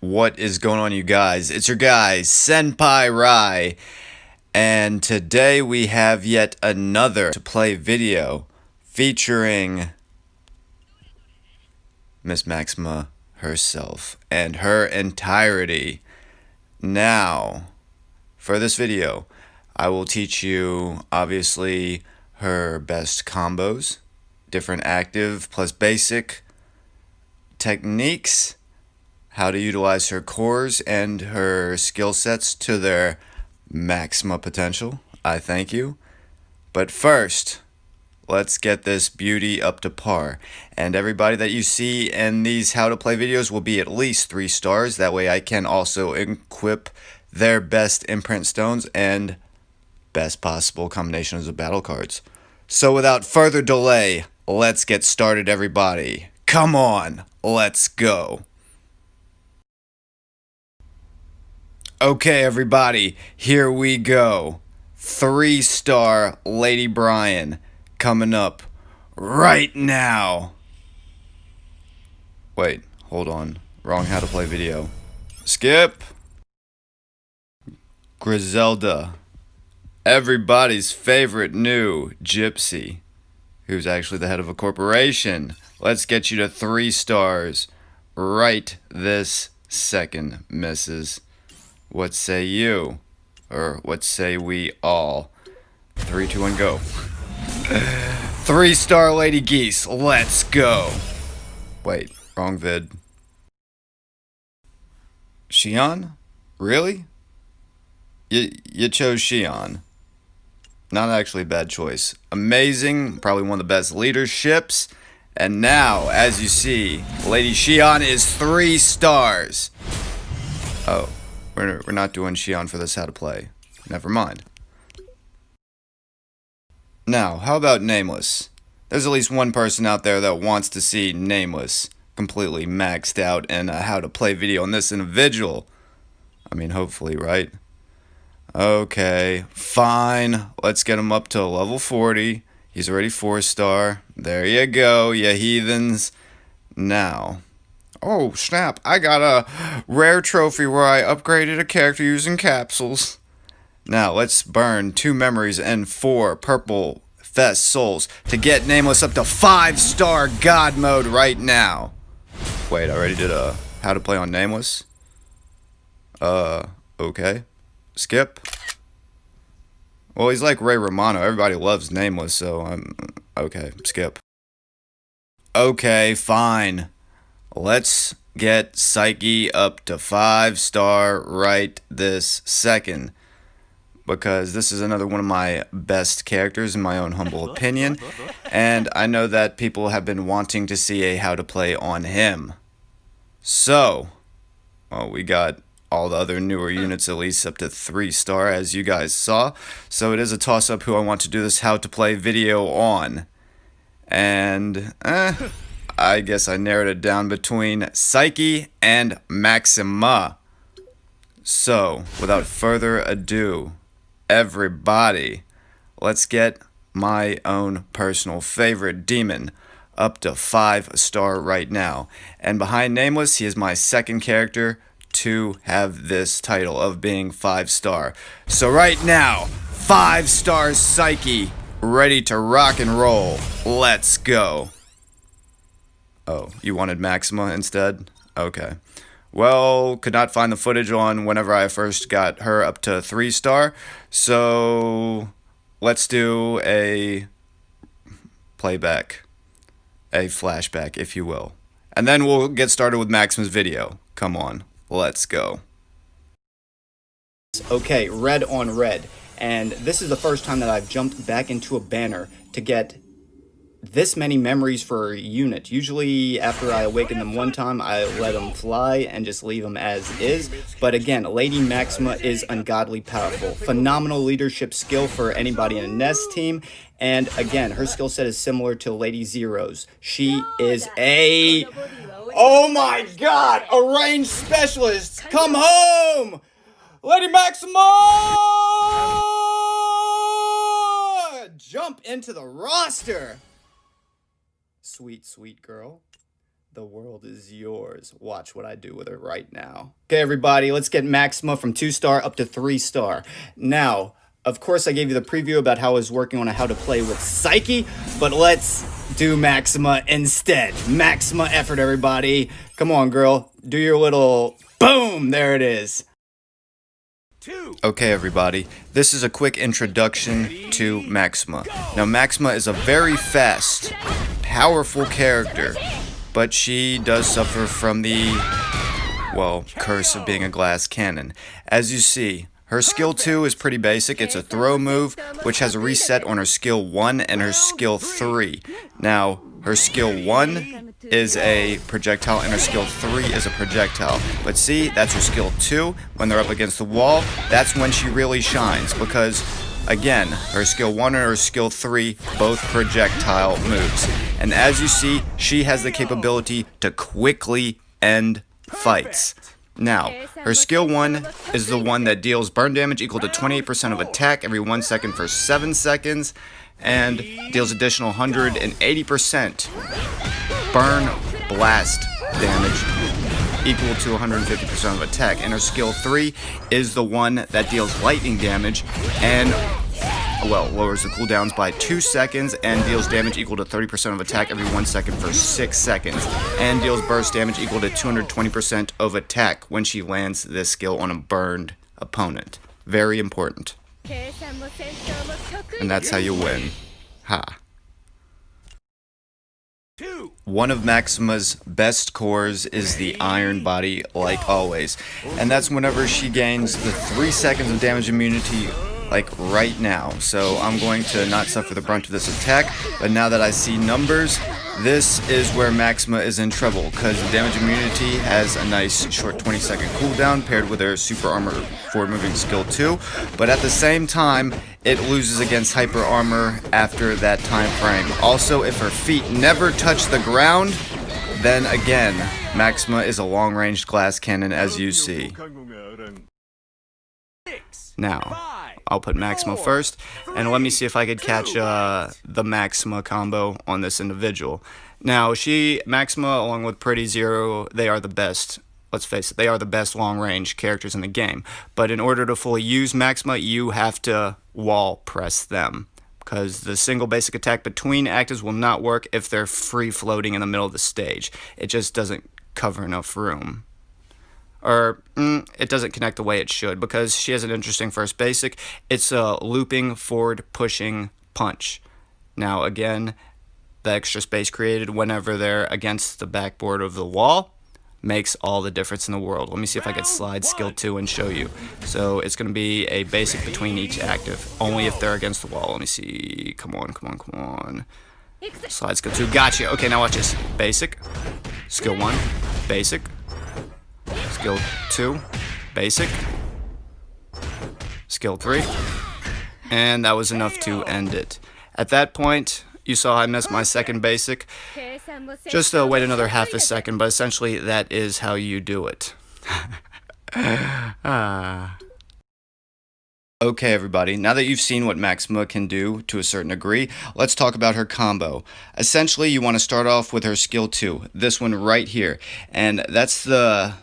What is going on, you guys? It's your guy, Senpai Rai, and today we have yet another to play video featuring Miss Maxima herself and her entirety. Now, for this video, I will teach you, obviously, her best combos, different active plus basic techniques, how to utilize her cores and her skill sets to their maximum potential. I thank you. But first, let's get this beauty up to par. And everybody that you see in these how to play videos will be at least 3 stars. That way I can also equip their best Imprint Stones and best possible combinations of battle cards. So without further delay, let's get started, everybody. Come on, let's go. Okay, everybody, here we go. 3-star Lady Brian coming up right now. Wait, hold on. Wrong how to play video. Skip. Griselda. Everybody's favorite new gypsy, who's actually the head of a corporation. Let's get you to 3 stars right this second, missus. What say you? Or what say we all? 3, 2, 1, go. 3-star Lady Geese, let's go. Wait, wrong vid. Shion? Really? You chose Shion. Not actually a bad choice. Amazing, probably one of the best leaderships. And now, as you see, Lady Shion is 3 stars. Oh. We're not doing Shion for this how to play. Never mind. Now, how about Nameless? There's at least one person out there that wants to see Nameless completely maxed out in a how to play video on this individual. I mean, hopefully, right? Okay, fine. Let's get him up to level 40. He's already 4-star. There you go, you heathens. Now, oh snap, I got a rare trophy where I upgraded a character using capsules. Now let's burn 2 memories and 4 purple fest souls to get Nameless up to 5-star god mode right now. Wait, I already did a how to play on Nameless. Okay. Skip. Well, he's like Ray Romano. Everybody loves Nameless, so I'm okay. Skip. Okay, fine. Let's get Saiki up to 5-star right this second, because this is another one of my best characters in my own humble opinion, and I know that people have been wanting to see a how to play on him. So, well, we got all the other newer units at least up to 3-star, as you guys saw, so it is a toss-up who I want to do this how to play video on. And, I guess I narrowed it down between Saiki and Maxima. So, without further ado, everybody, let's get my own personal favorite demon up to 5-star right now. And behind Nameless, he is my second character to have this title of being 5-star. So right now, 5-star Saiki, ready to rock and roll. Let's go. Oh, you wanted Maxima instead? Okay. Well, could not find the footage on whenever I first got her up to 3-star, so let's do a playback, a flashback, if you will. And then we'll get started with Maxima's video. Come on, let's go. Okay, red on red. And this is the first time that I've jumped back into a banner to get this many memories for a unit. Usually after I awaken them one time, I let them fly and just leave them as is. But again, Lady Maxima is ungodly powerful. Phenomenal leadership skill for anybody in a Nest team. And again, her skill set is similar to Lady Zero's. She is a... Oh my god! A range specialist! Come home! Lady Maxima! Jump into the roster! Sweet, sweet girl. The world is yours. Watch what I do with her right now. Okay, everybody, let's get Maxima from 2-star up to 3-star. Now, of course, I gave you the preview about how I was working on how to play with Saiki, but let's do Maxima instead. Maxima effort, everybody. Come on, girl. Do your little boom. There it is. Okay, everybody, this is a quick introduction to Maxima. Now, Maxima is a very fast, powerful character, but she does suffer from the, well, curse of being a glass cannon. As you see, her skill 2 is pretty basic. It's a throw move, which has a reset on her skill 1 and her skill 3. Now, her skill 1 is a projectile and her skill 3 is a projectile. But see, that's her skill 2. When they're up against the wall, that's when she really shines, because again, her skill 1 and her skill 3, both projectile moves. And as you see, she has the capability to quickly end fights. Now, her skill 1 is the one that deals burn damage equal to 28% of attack every 1 second for 7 seconds, and deals additional 180% burn blast damage equal to 150% of attack. And her skill 3 is the one that deals lightning damage and, well, lowers the cooldowns by 2 seconds and deals damage equal to 30% of attack every 1 second for 6 seconds, and deals burst damage equal to 220% of attack when she lands this skill on a burned opponent. Very important. And that's how you win. Ha. One of Maxima's best cores is the iron body, like always, and that's whenever she gains the 3 seconds of damage immunity, like right now. So I'm going to not suffer the brunt of this attack, but now that I see numbers, this is where Maxima is in trouble, because the damage immunity has a nice short 20-second cooldown paired with her super armor forward moving skill 2, but at the same time, it loses against hyper armor after that time frame. Also, if her feet never touch the ground, then again, Maxima is a long-range glass cannon, as you see. Now, I'll put Maxima first, and let me see if I could catch the Maxima combo on this individual. Now, Maxima, along with Pretty Zero, they are the best. Let's face it, they are the best long-range characters in the game. But in order to fully use Maxima, you have to wall press them, because the single basic attack between actives will not work if they're free-floating in the middle of the stage. It just doesn't cover enough room. Or, it doesn't connect the way it should, because she has an interesting first basic. It's a looping, forward-pushing punch. Now, again, the extra space created whenever they're against the backboard of the wall makes all the difference in the world. Let me see if I can slide skill 2 and show you. So it's going to be a basic between each active, only if they're against the wall. Let me see. Come on, come on, come on. Slide skill 2. Gotcha. Okay, now watch this. Basic. Skill 1. Basic. Skill 2. Basic. Skill 3. And that was enough to end it. At that point, you saw I missed my second basic. Just wait another half a second, but essentially that is how you do it. Okay, everybody, now that you've seen what Maxima can do to a certain degree, let's talk about her combo. Essentially, you want to start off with her skill 2, this one right here, and that's the...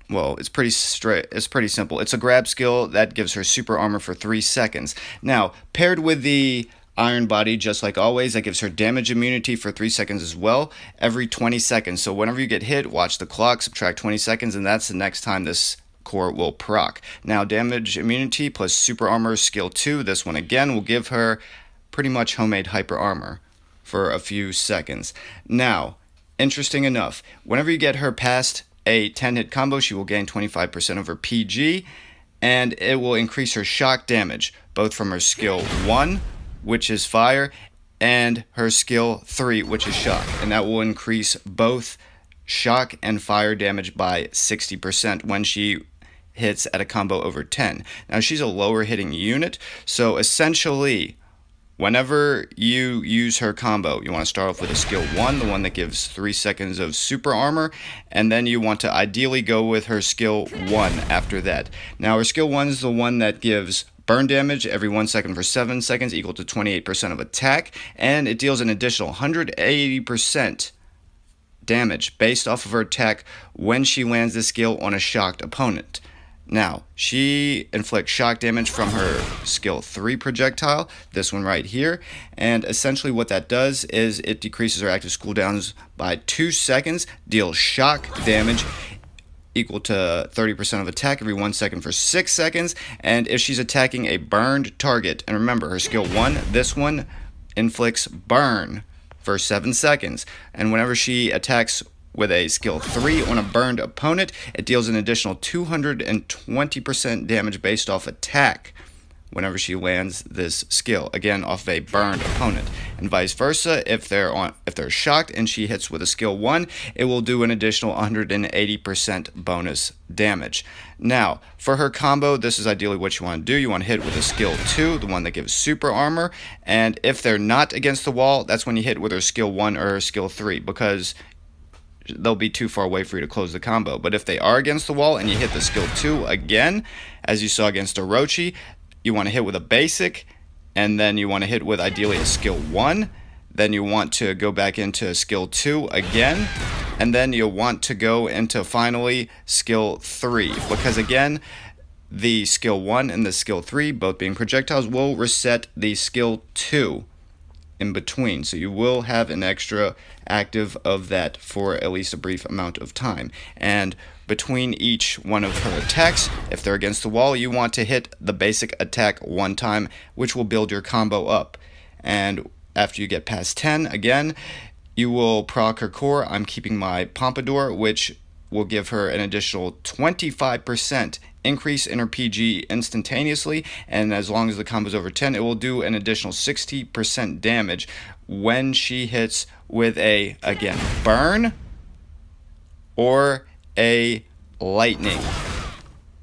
Well, it's pretty straight. It's pretty simple. It's a grab skill that gives her super armor for 3 seconds. Now, paired with the iron body, just like always, that gives her damage immunity for 3 seconds as well, every 20 seconds. So whenever you get hit, watch the clock, subtract 20 seconds, and that's the next time this core will proc. Now, damage immunity plus super armor skill 2, this one again, will give her pretty much homemade hyper armor for a few seconds. Now, interesting enough, whenever you get her past a 10-hit combo, she will gain 25% of her PG, and it will increase her shock damage, both from her skill 1, which is fire, and her skill 3, which is shock, and that will increase both shock and fire damage by 60% when she hits at a combo over 10. Now, she's a lower hitting unit, so essentially whenever you use her combo, you want to start off with a skill 1, the one that gives 3 seconds of super armor, and then you want to ideally go with her skill 1 after that. Now her skill 1 is the one that gives burn damage every 1 second for 7 seconds, equal to 28% of attack, and it deals an additional 180% damage based off of her attack when she lands the skill on a shocked opponent. Now, she inflicts shock damage from her skill 3 projectile, this one right here, and essentially what that does is it decreases her active cooldowns by 2 seconds, deals shock damage equal to 30% of attack every 1 second for 6 seconds, and if she's attacking a burned target, and remember her skill 1, this one inflicts burn for 7 seconds, and whenever she attacks with a skill 3 on a burned opponent, it deals an additional 220% damage based off attack whenever she lands this skill, again off of a burned opponent, and vice versa. If they're shocked and she hits with a skill 1, it will do an additional 180% bonus damage. Now for her combo, this is ideally what you want to do. You want to hit with a skill 2, the one that gives super armor, and if they're not against the wall, that's when you hit with her skill 1 or her skill 3, because they'll be too far away for you to close the combo. But if they are against the wall and you hit the skill 2 again, as you saw against Orochi, you want to hit with a basic, and then you want to hit with ideally a skill 1, then you want to go back into skill 2 again, and then you'll want to go into finally skill 3, because again the skill 1 and the skill 3, both being projectiles, will reset the skill 2 in between, so you will have an extra active of that for at least a brief amount of time. And between each one of her attacks, if they're against the wall, you want to hit the basic attack 1 time, which will build your combo up. And after you get past 10, again, you will proc her core. I'm keeping my Pompadour, which will give her an additional 25% increase in her PG instantaneously, and as long as the combo is over 10, it will do an additional 60% damage when she hits with a, again, burn or a lightning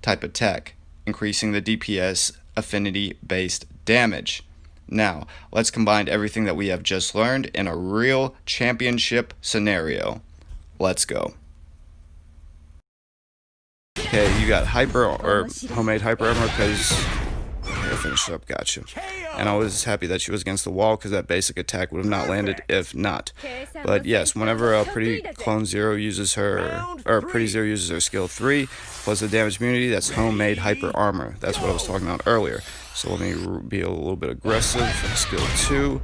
type attack, increasing the DPS affinity based damage. Now, let's combine everything that we have just learned in a real championship scenario. Let's go. Okay, you got hyper or homemade hyper armor because I finished up, gotcha. And I was happy that she was against the wall because that basic attack would have not landed if not. But yes, whenever Pretty Clone Zero uses her, or Pretty Zero uses her skill 3 plus the damage immunity, that's homemade hyper armor. That's what I was talking about earlier. So let me be a little bit aggressive. Skill 2.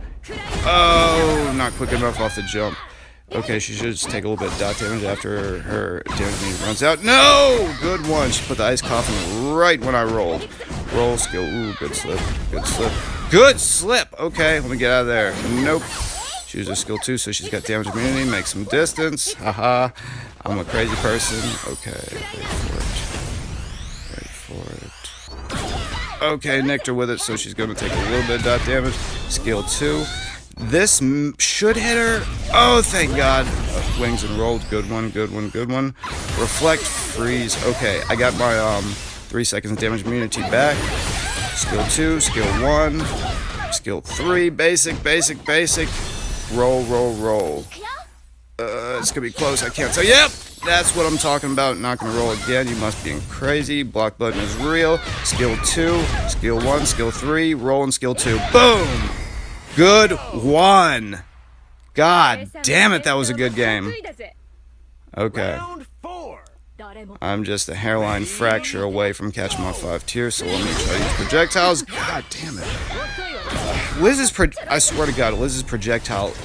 Oh, not quick enough off the jump. Okay, she should just take a little bit of dot damage after her damage meter runs out. No! Good one. She put the ice coffin right when I rolled. Roll, skill. Ooh, good slip. Good slip. Good slip! Okay, let me get out of there. Nope. She used her skill 2, so she's got damage immunity. Make some distance. Haha. I'm a crazy person. Okay, wait for it. Okay, nicked her with it, so she's going to take a little bit of dot damage. Skill 2. This should hit her. Oh, thank God. Wings and rolled. Good one, good one, good one. Reflect, freeze. Okay, I got my 3 seconds of damage immunity back. Skill 2, skill 1, skill 3, basic, basic, basic. Roll, roll, roll. It's gonna be close. I can't tell. Yep, that's what I'm talking about. Not gonna roll again. You must be crazy. Block button is real. Skill 2, skill 1, skill 3, roll and skill 2. Boom! Good one. God damn it, that was a good game. Okay. I'm just a hairline fracture away from catching my 5 tiers, so let me try to use projectiles. God damn it. I swear to God, Liz's projectile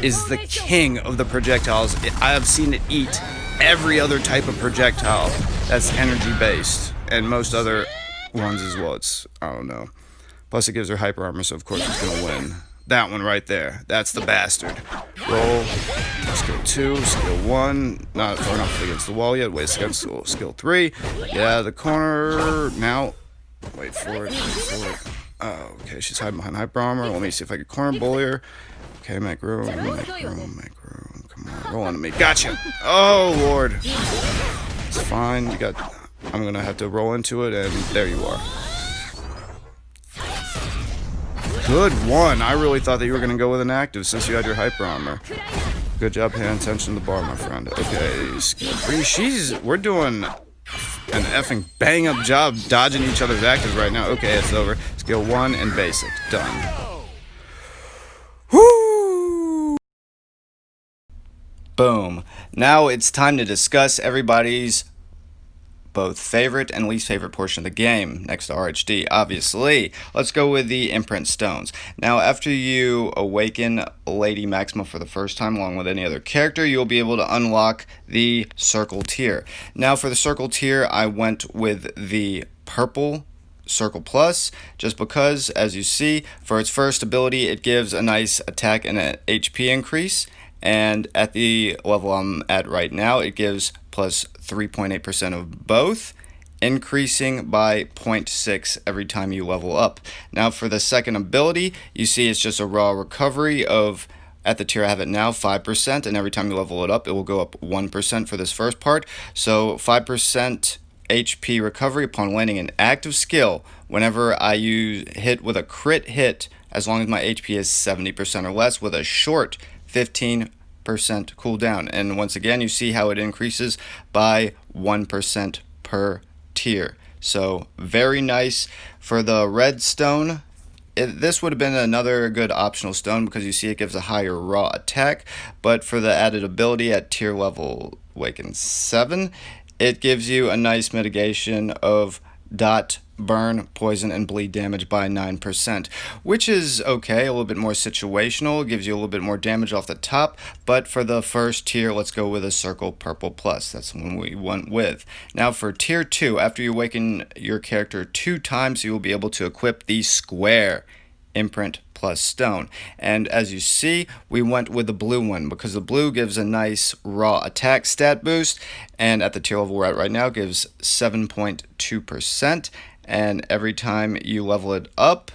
is the king of the projectiles. I have seen it eat every other type of projectile that's energy based, and most other ones as well. I don't know. Plus it gives her hyper armor, so of course she's gonna win. That one right there. That's the bastard. Roll. Skill 2, skill 1. Not far enough against the wall yet. Wait a second. Skill 3. Get out of the corner. Now. Wait for it. Wait for it. Oh, okay. She's hiding behind hyper armor. Let me see if I can corner bully her. Okay, make room. Make room. Make room. Come on. Roll into me. Gotcha. Oh, Lord. It's fine. You got. I'm gonna have to roll into it, and there you are. Good one. I really thought that you were going to go with an active since you had your hyper armor. Good job paying attention to the bar, my friend. Okay, skill 3. We're doing an effing bang up job dodging each other's actives right now. Okay, it's over. Skill 1 and basic. Done. Woo! Boom. Now it's time to discuss everybody's both favorite and least favorite portion of the game, next to RHD, obviously. Let's go with the Imprint Stones. Now, after you awaken Lady Maxima for the first time, along with any other character, you'll be able to unlock the Circle tier. Now, for the Circle tier, I went with the purple Circle Plus, just because, as you see, for its first ability, it gives a nice attack and an HP increase. And at the level I'm at right now, it gives plus 3.8% of both, increasing by 0.6 every time you level up. Now for the second ability, you see it's just a raw recovery of, at the tier I have it now, 5%, and every time you level it up, it will go up 1% for this first part. So 5% HP recovery upon landing an active skill whenever I hit with a crit hit, as long as my HP is 70% or less, with a short 15% cooldown. And once again, you see how it increases by 1% per tier. So very nice. For the red stone, this would have been another good optional stone because you see it gives a higher raw attack, but for the added ability at tier level Awaken 7, it gives you a nice mitigation of dot, burn, poison, and bleed damage by 9%, which is okay, a little bit more situational. It gives you a little bit more damage off the top, but for the first tier, let's go with a Circle Purple Plus. That's the one we went with. Now for tier 2, after you awaken your character 2 times, you will be able to equip the Square Imprint plus Stone. And as you see, we went with the blue one because the blue gives a nice raw attack stat boost, and at the tier level we're at right now gives 7.2%, and every time you level it up,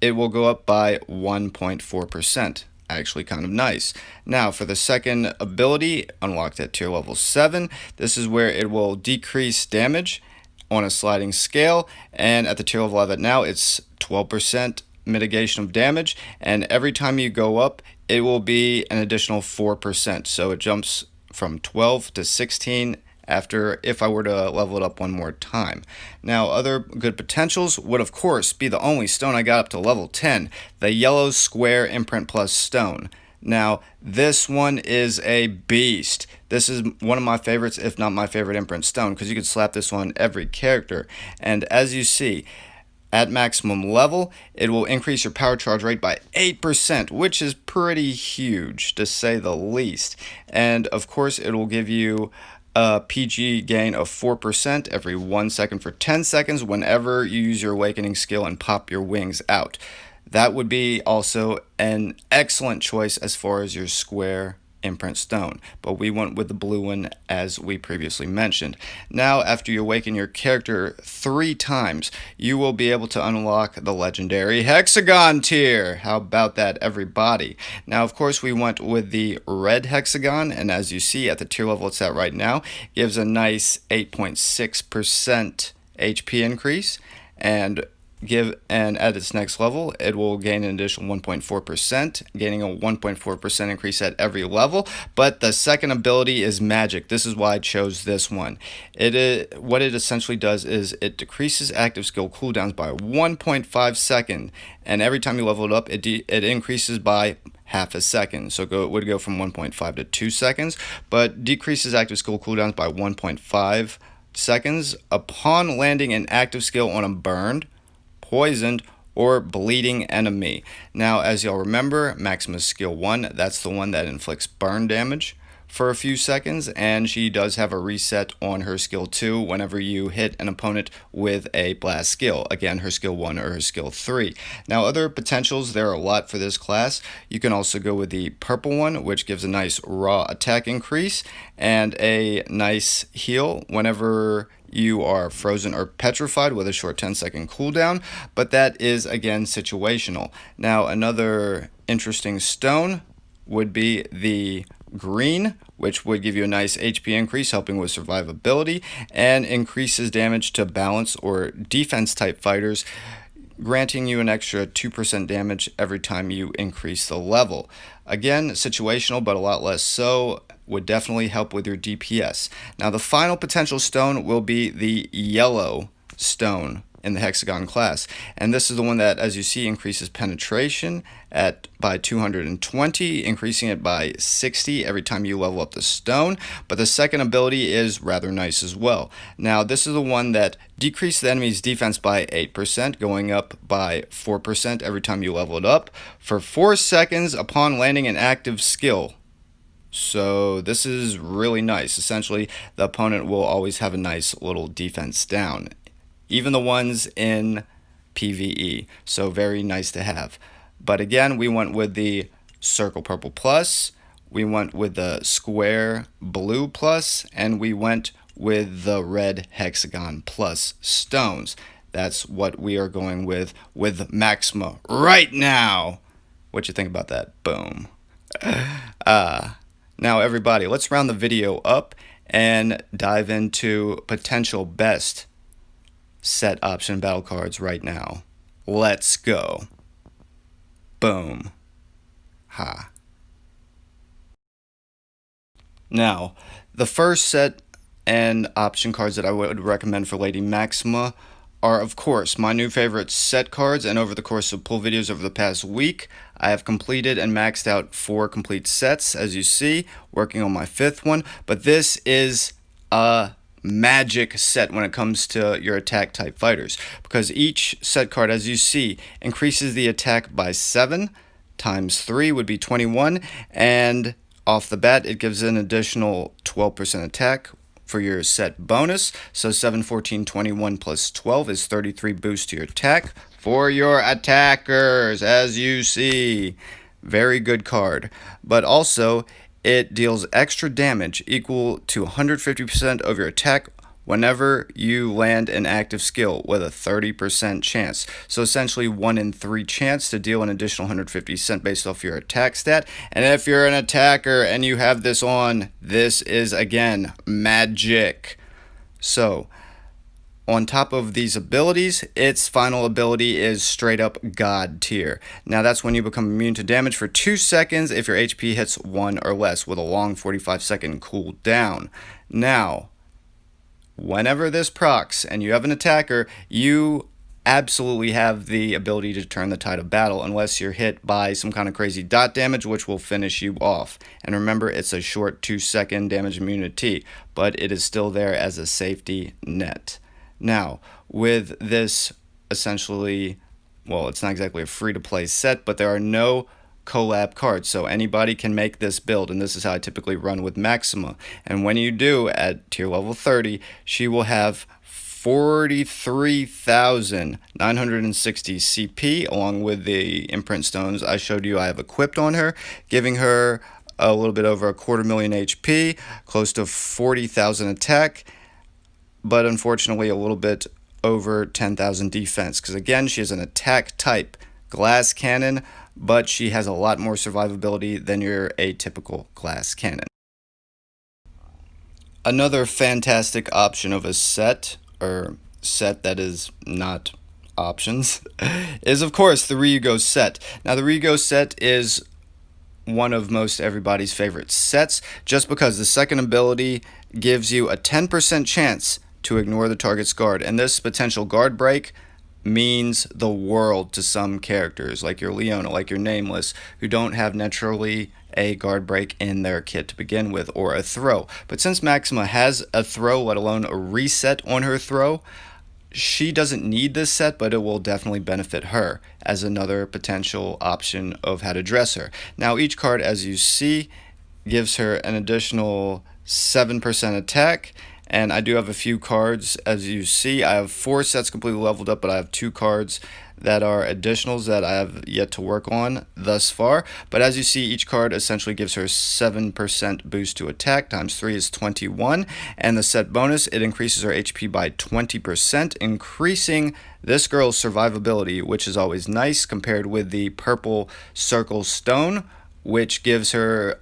it will go up by 1.4%. Actually kind of nice. Now for the second ability, unlocked at tier level 7, this is where it will decrease damage on a sliding scale, and at the tier level of it now, it's 12% mitigation of damage, and every time you go up, it will be an additional 4%. So it jumps from 12 to 16 after if I were to level it up one more time. Now other good potentials would of course be the only stone I got up to level 10, the yellow Square Imprint plus Stone. Now this one is a beast. This is one of my favorites, if not my favorite Imprint Stone, because you could slap this on every character. And as you see, at maximum level, it will increase your power charge rate by 8%, which is pretty huge to say the least. And of course, it will give you a PG gain of 4% every 1 second for 10 seconds whenever you use your awakening skill and pop your wings out. That would be also an excellent choice as far as your Square Imprint Stone, but we went with the blue one as we previously mentioned. Now after you awaken your character 3 times, you will be able to unlock the legendary Hexagon tier. How about that, everybody? Now of course we went with the red Hexagon, and as you see at the tier level it's at right now, gives a nice 8.6% HP increase, and at its next level, it will gain an additional 1.4%, gaining a 1.4% increase at every level. But the second ability is magic. This is why I chose this one. What it essentially does is it decreases active skill cooldowns by 1.5 seconds, and every time you level it up, it increases by half a second. So it would go from 1.5 to 2 seconds, but decreases active skill cooldowns by 1.5 seconds upon landing an active skill on a burned, poisoned, or bleeding enemy. Now, as y'all remember, Maxima's skill 1, that's the one that inflicts burn damage for a few seconds, and she does have a reset on her skill 2 whenever you hit an opponent with a blast skill. Again, her skill 1 or her skill 3. Now, other potentials, there are a lot for this class. You can also go with the purple one, which gives a nice raw attack increase and a nice heal whenever you are frozen or petrified with a short 10-second cooldown, but that is again situational. Now another interesting stone would be the green, which would give you a nice HP increase, helping with survivability, and increases damage to balance or defense type fighters, granting you an extra 2% damage every time you increase the level. Again, situational, but a lot less so. Would definitely help with your DPS. Now, the final potential stone will be the yellow stone in the hexagon class, and this is the one that, as you see, increases penetration by 220, increasing it by 60 every time you level up the stone. But the second ability is rather nice as well. Now, this is the one that decreases the enemy's defense by 8%, going up by 4% every time you level it up for 4 seconds upon landing an active skill. So this is really nice. Essentially, the opponent will always have a nice little defense down, even the ones in PvE. So very nice to have. But again, we went with the circle purple plus, we went with the square blue plus, and we went with the red hexagon plus stones. That's what we are going with Maxima right now. What you think about that? Boom. Now, everybody, let's round the video up and dive into potential best set option battle cards right now. Let's go. Boom. Ha. Now, the first set and option cards that I would recommend for Lady Maxima are, of course, my new favorite set cards, and over the course of pull videos over the past week, I have completed and maxed out 4 complete sets, as you see, working on my 5th one. But this is a magic set when it comes to your attack type fighters, because each set card, as you see, increases the attack by 7 times 3 would be 21, and off the bat it gives an additional 12% attack for your set bonus. So 7, 14, 21 plus 12 is 33 boost to your attack for your attackers, as you see. Very good card. But also, it deals extra damage equal to 150% of your attack whenever you land an active skill with a 30% chance. So essentially 1 in 3 chance to deal an additional 150% based off your attack stat. And if you're an attacker and you have this on, this is again magic. So on top of these abilities, its final ability is straight up God tier. Now that's when you become immune to damage for 2 seconds if your HP hits 1 or less with a long 45-second cooldown. Now, whenever this procs and you have an attacker, you absolutely have the ability to turn the tide of battle unless you're hit by some kind of crazy dot damage, which will finish you off. And remember, it's a short 2-second damage immunity, but it is still there as a safety net. Now, with this essentially, well, it's not exactly a free-to-play set, but there are no collab cards, so anybody can make this build, and this is how I typically run with Maxima. And when you do, at tier level 30, she will have 43,960 CP, along with the Imprint Stones I showed you I have equipped on her, giving her a little bit over 250,000 HP, close to 40,000 attack, but unfortunately a little bit over 10,000 defense, because again, she has an attack type glass cannon, but she has a lot more survivability than your atypical glass cannon. Another fantastic option of a set, or set that is not options, is of course the Rego Set. Now the Rego Set is one of most everybody's favorite sets, just because the second ability gives you a 10% chance to ignore the target's guard, and this potential guard break means the world to some characters, like your Leona, like your Nameless, who don't have naturally a guard break in their kit to begin with, or a throw. But since Maxima has a throw, let alone a reset on her throw, she doesn't need this set, but it will definitely benefit her as another potential option of how to dress her. Now each card, as you see, gives her an additional 7% attack, and I do have a few cards, as you see. I have 4 sets completely leveled up, but I have 2 cards that are additionals that I have yet to work on thus far. But as you see, each card essentially gives her 7% boost to attack, times 3 is 21, and the set bonus, it increases her HP by 20%, increasing this girl's survivability, which is always nice, compared with the purple circle stone, which gives her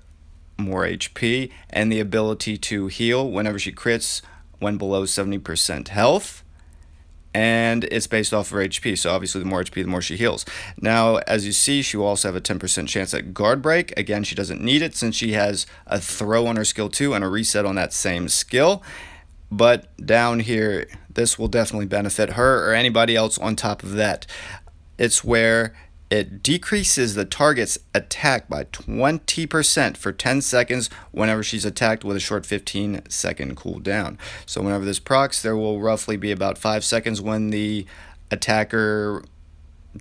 more HP and the ability to heal whenever she crits when below 70% health. and it's based off of her HP, so obviously the more HP, the more she heals. Now, as you see, she will also have a 10% chance at guard break. Again, she doesn't need it since she has a throw on her skill 2 and a reset on that same skill. But down here, this will definitely benefit her or anybody else on top of that. It's where it decreases the target's attack by 20% for 10 seconds whenever she's attacked with a short 15-second cooldown. So whenever this procs, there will roughly be about 5 seconds when the attacker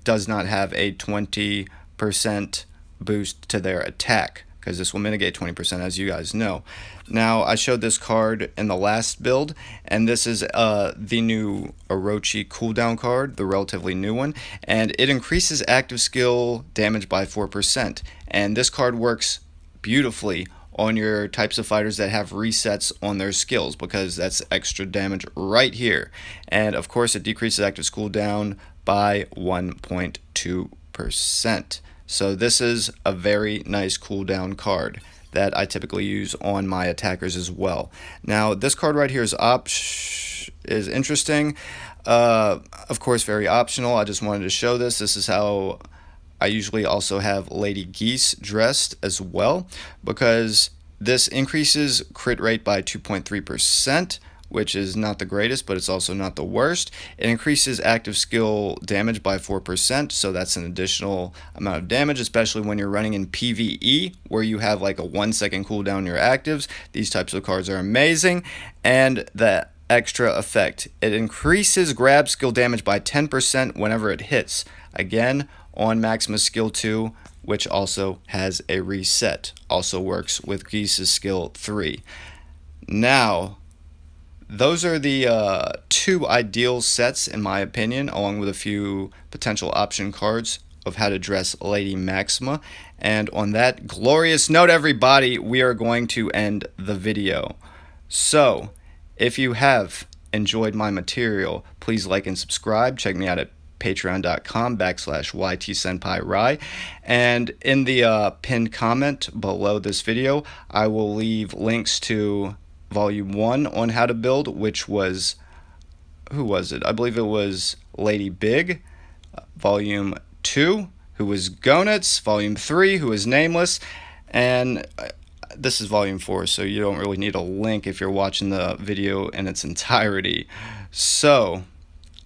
does not have a 20% boost to their attack, because this will mitigate 20%, as you guys know. Now, I showed this card in the last build, and this is the new Orochi cooldown card, the relatively new one, and it increases active skill damage by 4%. And this card works beautifully on your types of fighters that have resets on their skills, because that's extra damage right here. And of course, it decreases active cooldown by 1.2%. So this is a very nice cooldown card that I typically use on my attackers as well. Now, this card right here is interesting. Of course, very optional. I just wanted to show this. This is how I usually also have Lady Geese dressed as well, because this increases crit rate by 2.3%. which is not the greatest, but it's also not the worst. It increases active skill damage by 4%, so that's an additional amount of damage, especially when you're running in PvE, where you have like a 1-second cooldown on your actives. These types of cards are amazing. And the extra effect, it increases grab skill damage by 10% whenever it hits. Again, on Maxima skill 2, which also has a reset. Also works with Geese's skill 3. Now, those are the two ideal sets, in my opinion, along with a few potential option cards of how to dress Lady Maxima. And on that glorious note, everybody, we are going to end the video. So, if you have enjoyed my material, please like and subscribe. Check me out at patreon.com/YTSenpaiRai. And in the pinned comment below this video, I will leave links to Volume 1 on how to build, which was, who was it? I believe it was Lady Big. Volume 2, who was Gonets. Volume 3, who was Nameless. And this is Volume 4, so you don't really need a link if you're watching the video in its entirety. So,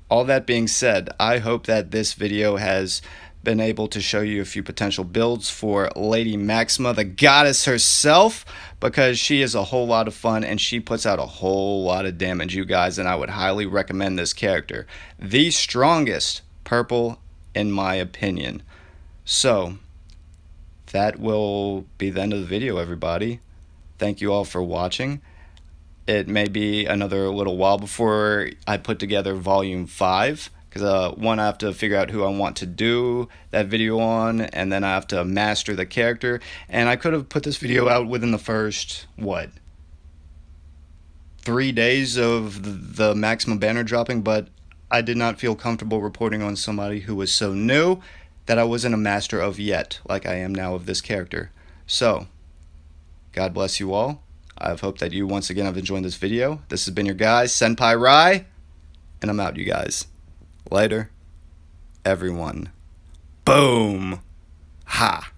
all that being said, I hope that this video has been able to show you a few potential builds for Lady Maxima, the goddess herself, because she is a whole lot of fun and she puts out a whole lot of damage, you guys, and I would highly recommend this character. The strongest purple, in my opinion. So, that will be the end of the video, everybody. Thank you all for watching. It may be another little while before I put together Volume 5. Because one, I have to figure out who I want to do that video on, and then I have to master the character. And I could have put this video out within the first, 3 days of the Maxima banner dropping, but I did not feel comfortable reporting on somebody who was so new that I wasn't a master of yet, like I am now of this character. So, God bless you all. I hope that you once again have enjoyed this video. This has been your guy, Senpai Rai, and I'm out, you guys. Later, everyone. Boom. Ha.